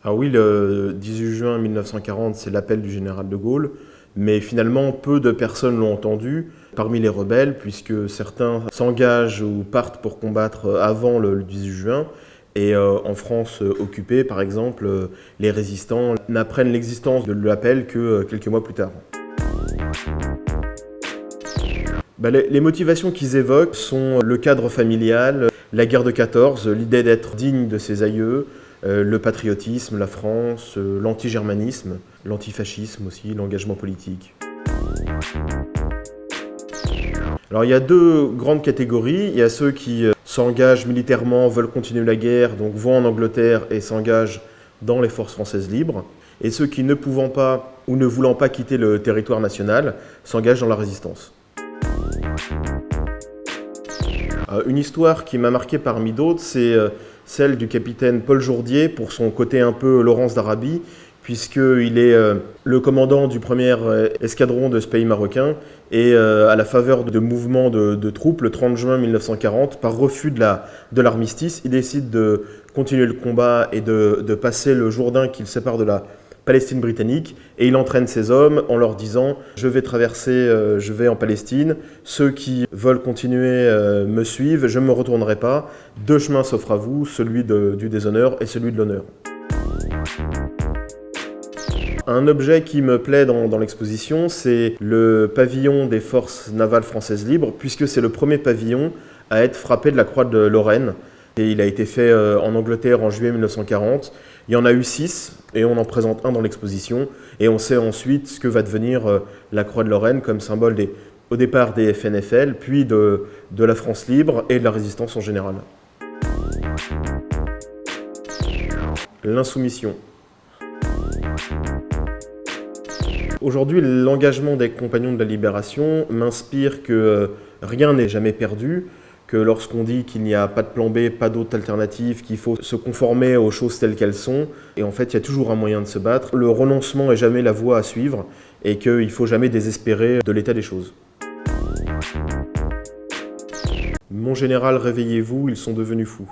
Ah oui, le 18 juin 1940, c'est l'appel du général de Gaulle, mais finalement, peu de personnes l'ont entendu parmi les rebelles, puisque certains s'engagent ou partent pour combattre avant le 18 juin. Et en France occupée, par exemple, les résistants n'apprennent l'existence de l'appel que quelques mois plus tard. Les motivations qu'ils évoquent sont le cadre familial, la guerre de 14, l'idée d'être digne de ses aïeux, le patriotisme, la France, l'anti-germanisme, l'antifascisme aussi, l'engagement politique. Alors il y a deux grandes catégories. Il y a ceux qui s'engagent militairement, veulent continuer la guerre, donc vont en Angleterre et s'engagent dans les forces françaises libres. Et ceux qui, ne pouvant pas ou ne voulant pas quitter le territoire national, s'engagent dans la résistance. Une histoire qui m'a marqué parmi d'autres, c'est celle du capitaine Paul Jourdier, pour son côté un peu Laurence d'Arabie, puisqu'il est le commandant du premier escadron de ce pays marocain, et à la faveur de mouvements de troupes, le 30 juin 1940, par refus de l'armistice, il décide de continuer le combat et de passer le Jourdain qui le sépare de la Palestine britannique, et il entraîne ses hommes en leur disant « Je vais traverser, je vais en Palestine, ceux qui veulent continuer me suivent, je ne me retournerai pas, deux chemins s'offrent à vous, celui du déshonneur et celui de l'honneur ». Un objet qui me plaît dans l'exposition, c'est le pavillon des forces navales françaises libres, puisque c'est le premier pavillon à être frappé de la croix de Lorraine. Et il a été fait en Angleterre en juillet 1940. Il y en a eu 6, et on en présente un dans l'exposition. Et on sait ensuite ce que va devenir la croix de Lorraine comme symbole au départ des FNFL, puis de la France libre et de la résistance en général. L'insoumission. Aujourd'hui, l'engagement des Compagnons de la Libération m'inspire que rien n'est jamais perdu, que lorsqu'on dit qu'il n'y a pas de plan B, pas d'autre alternative, qu'il faut se conformer aux choses telles qu'elles sont, et en fait, il y a toujours un moyen de se battre. Le renoncement n'est jamais la voie à suivre, et qu'il ne faut jamais désespérer de l'état des choses. Mon général, réveillez-vous, ils sont devenus fous.